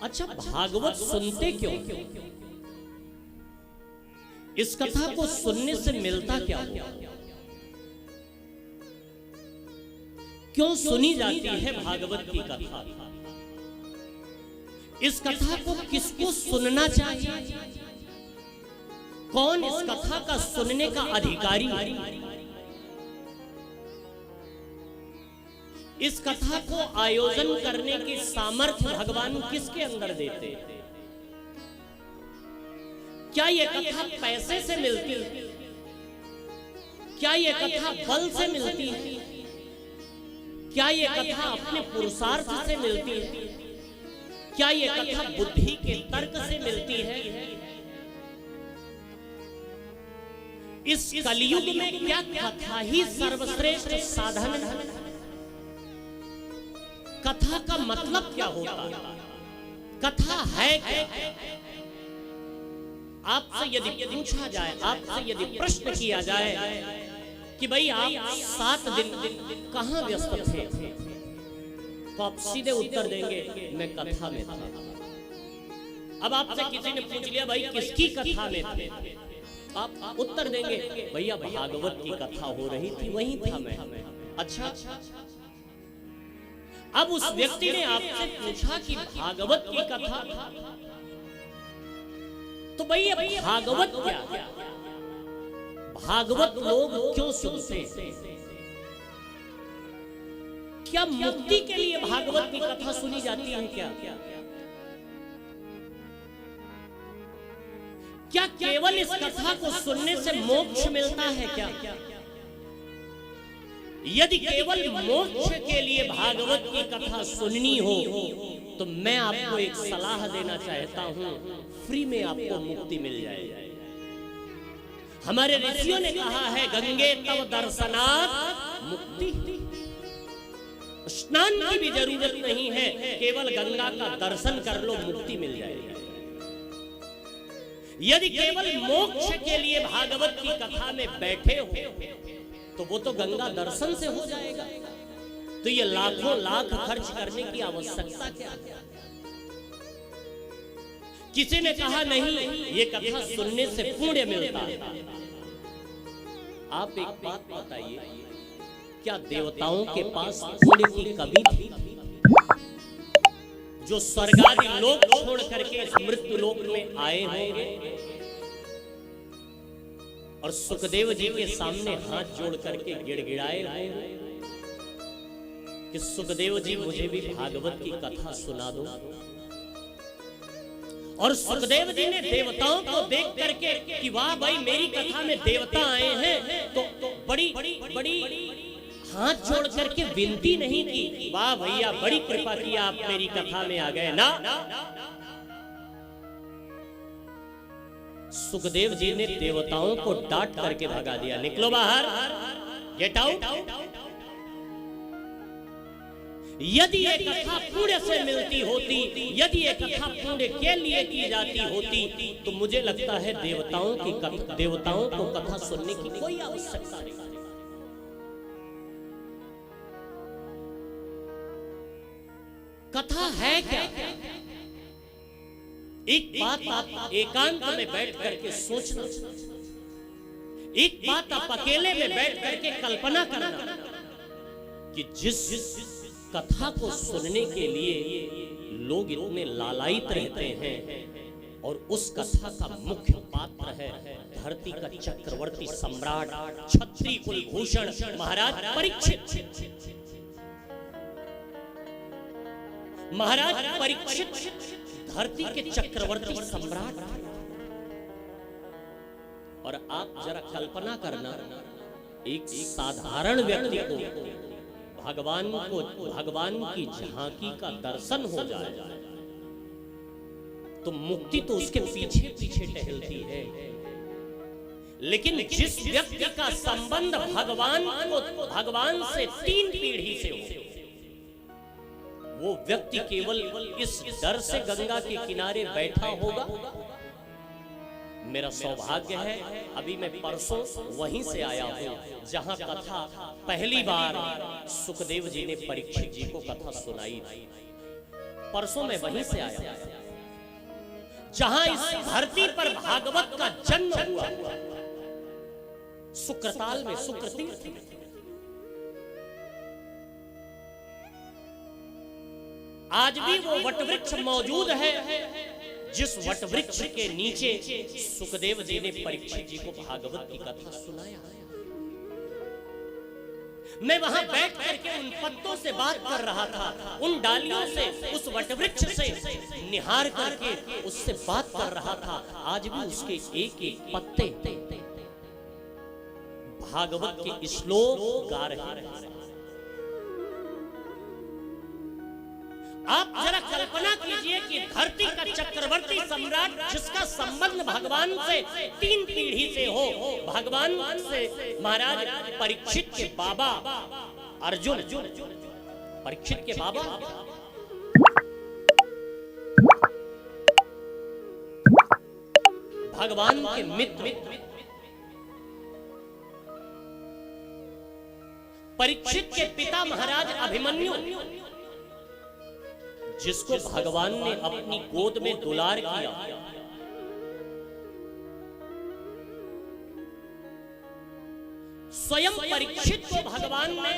अच्छा, भागवत सुनते क्यों? इस कथा को सुनने से मिलता क्या हो? क्यों सुनी जाती है भागवत की कथा? इस कथा को किसको सुनना चाहिए? कौन इस कथा का सुनने का अधिकारी है? इस कथा को आयोजन करने की सामर्थ्य भगवान किसके अंदर देते हैं? क्या यह कथा पैसे से मिलती है? क्या यह कथा बल से मिलती है? क्या यह कथा अपने पुरुषार्थ से मिलती है? क्या यह कथा बुद्धि के तर्क से मिलती है? इस कलयुग में क्या कथा ही सर्वश्रेष्ठ साधन है? कथा का मतलब क्या होता है? कथा है क्या? आपसे यदि पूछा जाए, आपसे यदि प्रश्न किया जाए कि भाई आप 7 दिन कहां व्यस्त थे, तो आप सीधे उत्तर देंगे मैं कथा में था। अब आपसे किसी ने पूछ लिया भाई किसकी कथा में थे, आप उत्तर देंगे भैया भागवत की कथा हो रही थी, वहीं था मैं। अच्छा, अब उस व्यक्ति ने आपसे पूछा कि भागवत की कथा, तो भैया भागवत क्या? भागवत लोग क्यों सुनते? क्या मुक्ति के लिए भागवत की कथा सुनी जाती है? क्या केवल इस कथा को सुनने से मोक्ष मिलता है क्या? यदि केवल मोक्ष के लिए भागवत की कथा सुननी हो तो मैं आपको एक सलाह देना चाहता हूं, फ्री में आपको मुक्ति मिल जाए। हमारे ऋषियों ने कहा है गंगे तव दर्शनात् मुक्ति। स्नान की भी जरूरत नहीं है, केवल गंगा का दर्शन कर लो, मुक्ति मिल जाएगी। यदि केवल मोक्ष के लिए भागवत की कथा में बैठे हो तो वो तो गंगा दर्शन से हो जाएगा, तो ये लाखों लाख खर्च करने की आवश्यकता क्या है? किसी ने कहा नहीं, ये कथा सुनने से पुण्य मिलता है। आप एक बात बताइए, क्या देवताओं के पास पुण्य की कमी थी? जो स्वर्गादि लोक छोड़ करके इस मृत्यु लोक में आए होंगे और सुखदेव जी के सामने हाथ जोड़ करके गिड़गिड़ाए होंगे कि सुखदेव जी मुझे भी भागवत की कथा सुना दो। और सुखदेव जी ने देवताओं को देख करके कि वाह भाई मेरी कथा में देवता आए हैं, तो बड़ी हाथ जोड़ करके विनती नहीं की, वाह भैया बड़ी कृपा की आप मेरी कथा में आ गए ना। सुखदेव जी ने देवताओं को डांट करके भगा दिया, निकलो बाहर, गेट आउट। यदि ये कथा पुण्य से मिलती होती, यदि ये कथा पुण्य के लिए की जाती होती, तो मुझे लगता है देवताओं को कथा सुनने की कोई आवश्यकता नहीं। कथा है क्या? एक बात आप एकांत में बैठ करके सोचना, एक बात आप अकेले में बैठ करके कल्पना करना कि जिस कथा को सुनने के लिए लोग इतने लालायित रहते हैं और उस कथा का मुख्य पात्र है धरती का चक्रवर्ती सम्राट क्षत्रिय कुलभूषण महाराज परीक्षित। महाराज परीक्षित धरती के चक्रवर्ती सम्राट, और आप जरा कल्पना करना एक साधारण व्यक्ति को भगवान की झांकी का दर्शन हो जाए तो मुक्ति तो उसके पीछे पीछे टहलती है। लेकिन जिस व्यक्ति का संबंध भगवान से 3 पीढ़ी से हो, वो व्यक्ति केवल इस डर से गंगा के किनारे बैठा होगा। मेरा सौभाग्य है अभी मैं परसों वहीं से आया हूं जहां कथा पहली बार सुखदेव जी ने परीक्षित जी को कथा सुनाई थी। परसों मैं वहीं से आया जहां इस धरती पर भागवत का जन्म हुआ, शुक्रताल में, शुक्रतीर्थ में। आज भी वो वटवृक्ष मौजूद है जिस वटवृक्ष के नीचे सुखदेव जी ने परीक्षित जी को भागवत की कथा सुनाया। मैं वहां बैठ करके उन पत्तों से बात कर रहा था, उन डालियों से, उस वटवृक्ष से निहार करके उससे बात कर रहा था। आज भी उसके एक एक पत्ते भागवत के श्लोक गा रहे हैं। आप जरा कल्पना कीजिए कि धरती का चक्रवर्ती सम्राट जिसका संबंध भगवान से 3 पीढ़ी से हो, भगवान से महाराज परीक्षित के बाबा अर्जुन, परीक्षित के बाबा भगवान के मित्र परीक्षित के पिता महाराज अभिमन्यु, जिसको भगवान ने अपनी गोद में दुलार किया, स्वयं परीक्षित को भगवान ने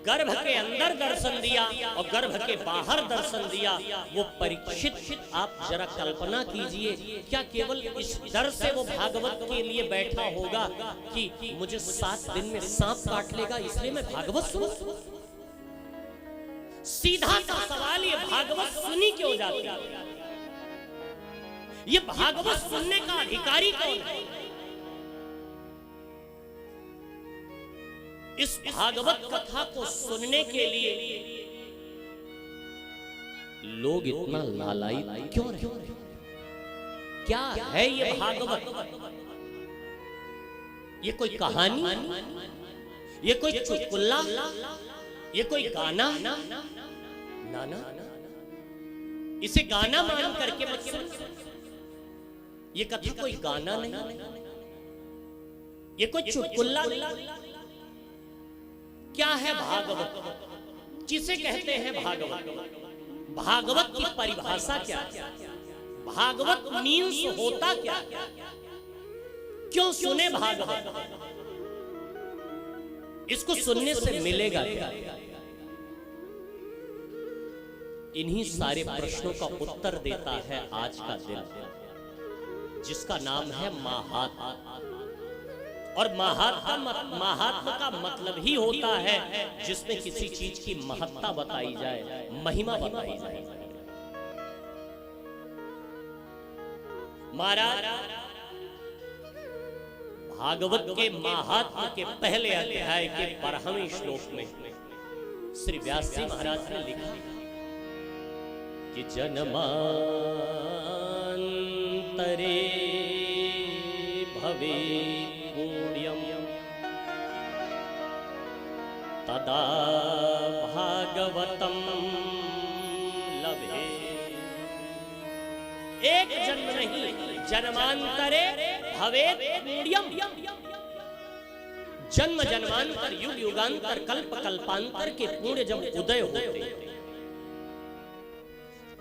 गर्भ के अंदर दर्शन दिया और गर्भ के बाहर दर्शन दिया। वो परीक्षित, आप जरा कल्पना कीजिए, क्या केवल इस डर से वो भागवत के लिए बैठा होगा कि मुझे 7 दिन में सांप काट लेगा इसलिए मैं भागवत सुनूं? सीधा सा सवाल, ये भागवत सुनी क्यों जाती है? ये भागवत सुनने का अधिकारी कौन है? इस भागवत कथा को सुनने के लिए लोग इतना लालायित क्यों रहे? क्या है ये भागवत? ये कोई कहानी, ये कोई चुटकुला, ये कोई गाना? ना, इसे गाना मान करके मत सुनो। ये कथा कोई गाना नहीं, ये कोई चुटकुला नहीं। क्या है भागवत? किसे कहते हैं भागवत? भागवत की परिभाषा क्या है? भागवत मीन्स होता क्या? क्यों सुने भागवत? इसको सुनने से मिलेगा क्या? इन्हीं सारे प्रश्नों का उत्तर देता है आज का दिन, जिसका नाम है महात्मा। और महात्मा का मतलब ही होता है जिसमें किसी चीज की महत्ता बताई जाए, महिमा बताई जाए। महाराज भागवत के महात्मा के पहले अध्याय के 12वें श्लोक में श्री व्यास जी महाराज ने लिखा कि जन्मांतरे भवे पुण्यम तदा भागवतम लभे। एक जन्म नहीं, जन्मांतरे भवे पुण्यम। जन्म जन्मांतर, युग युगांतर, कल्प कल्पांतर के पुण्य जब उदय होते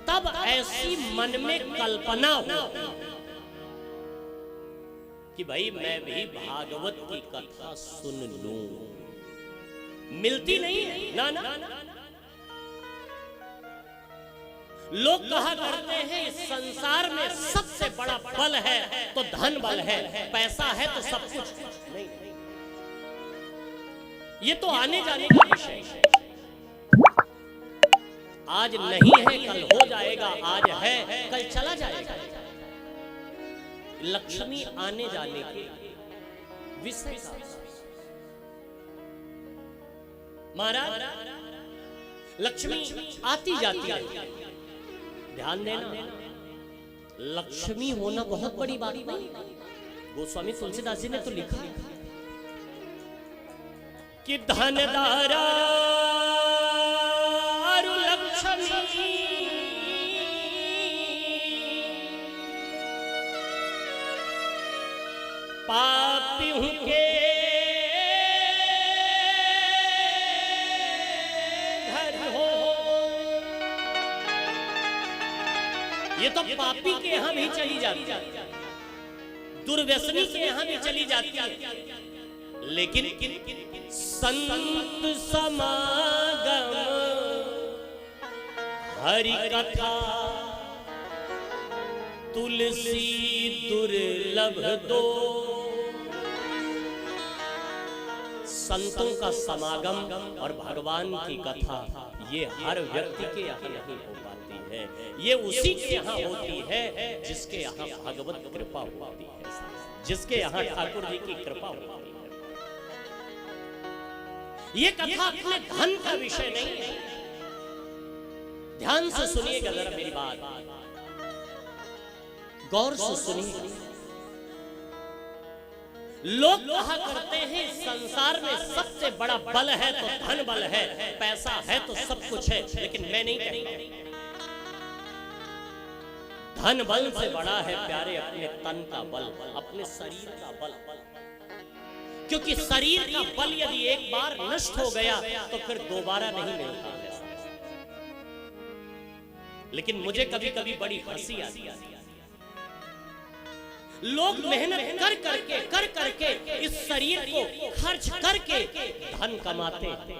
तब ऐसी मन में कल्पना होती कि भाई मैं भी भागवत की कथा सुन लूं। मिलती नहीं है ना। लोग कहा करते हैं इस संसार में सबसे बड़ा बल है तो धन बल है, पैसा है तो सब कुछ। नहीं, ये तो आने जाने का विषय है। आज नहीं है कल हो जाएगा, आज है कल चला जाएगा। लक्ष्मी आने जाने के विषय का महाराज, लक्ष्मी आती जाती है। ध्यान देना, लक्ष्मी होना बहुत बड़ी बात नहीं। गोस्वामी तुलसीदास जी ने तो लिखा कि धनदारा लक्ष्मी पापी के घर हो। ये तो पापी के यहां भी चली जाती है, दुर्व्यसनी के यहां भी चली जाती है, लेकिन संत समागम हरि कथा तुलसी दुर्लभ दो। संतों का समागम और भगवान की कथा ये हर व्यक्ति के यहाँ नहीं हो पाती है, ये उसी के यहाँ होती है जिसके यहाँ भगवत कृपा होती है, जिसके यहाँ ठाकुर जी की कृपा होती है। ये कथा अपने धन का विषय नहीं है। ध्यान से सुनिएगा जरा मेरी बात, गौर से सुनिए। लोग कहा करते हैं संसार में सबसे बड़ा बल है तो धन बल है, पैसा है तो सब कुछ है, लेकिन मैं नहीं कहता। धन बल से बड़ा है प्यारे अपने तन का बल, अपने शरीर का बल, क्योंकि शरीर का बल यदि एक बार नष्ट हो गया तो फिर दोबारा नहीं मिलता है। लेकिन मुझे कभी कभी बड़ी हंसी आती है, लोग मेहनत कर करके इस शरीर को खर्च करके धन कमाते हैं,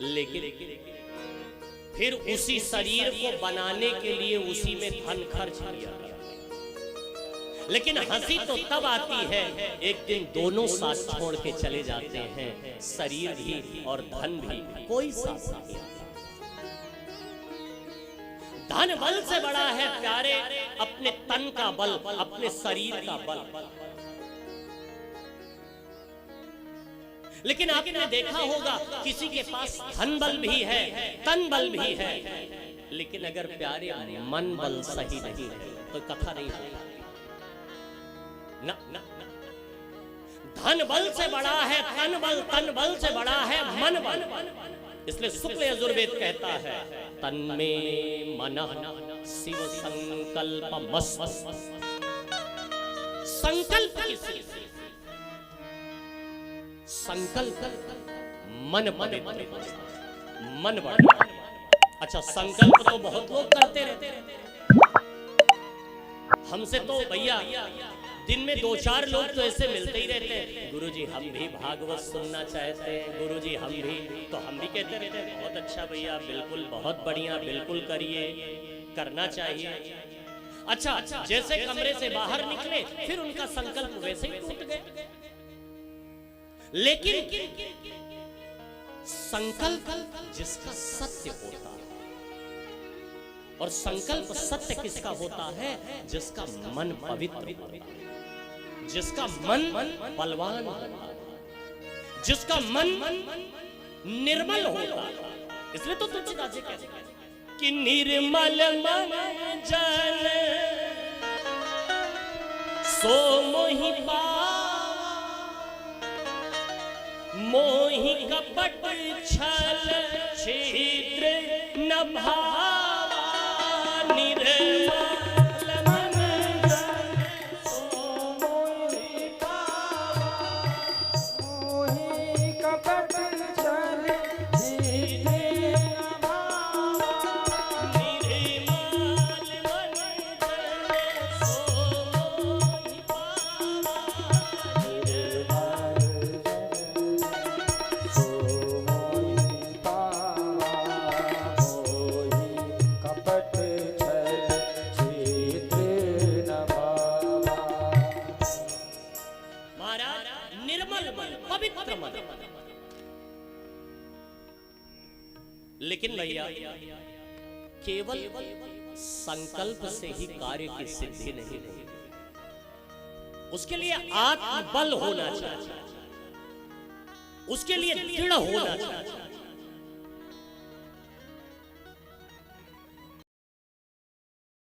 लेकिन फिर उसी शरीर को बनाने के लिए उसी में धन खर्च किया गया। लेकिन हंसी तो तब आती है एक दिन दोनों साथ छोड़ के चले जाते हैं, शरीर भी और धन भी, कोई साथ नहीं आता। धन बल से बड़ा है प्यारे अपने तन का बल, अपने शरीर का बल। लेकिन आपने देखा होगा किसी के पास धन बल भी है, तन बल भी है, लेकिन अगर प्यारे मन बल सही नहीं है तो कथा नहीं होगी ना। धन बल से बड़ा है तन बल से बड़ा है मन बल। इसलिए शुक्ल यजुर्वेद कहता है तन्मे मनः शिव संकल्प मस्त। संकल्प किसी संकल्प मन पवित्र, मन बड़ा। अच्छा, संकल्प तो बहुत लोग करते रहते हैं, हमसे तो भैया दिन में 2-4 लोग तो ऐसे मिलते ही रहते हैं, गुरुजी हम भी भागवत सुनना चाहते हैं, गुरुजी हम भी, तो हम भी कहते रहते हैं बहुत अच्छा भैया, बिल्कुल बहुत बढ़िया, बिल्कुल करिए, करना चाहिए। अच्छा, जैसे कमरे से बाहर निकले फिर उनका संकल्प वैसे ही टूट गए। लेकिन संकल्प जिसका सत्य होता है, और संकल्प सत्य किसका होता है? जिसका मन पवित्र होता है, जिसका मन बलवान होता है, जिसका मन निर्मल होता है। इसलिए तो तुलसीदास जी कहते हैं कि निर्मल मन जन सो मोहि पावा, मोहि कपट छल छिद्र न भावा। निर्मल मन जन सो मोहि पावा, मोहि कपट छल छिद्र न भावा। निर्मल मन जन सो मोहि पावा, पवित्र मन। लेकिन भैया केवल संकल्प से ही कार्य की सिद्धि नहीं है, उसके लिए आत्मबल होना चाहिए, उसके लिए दृढ़ होना चाहिए।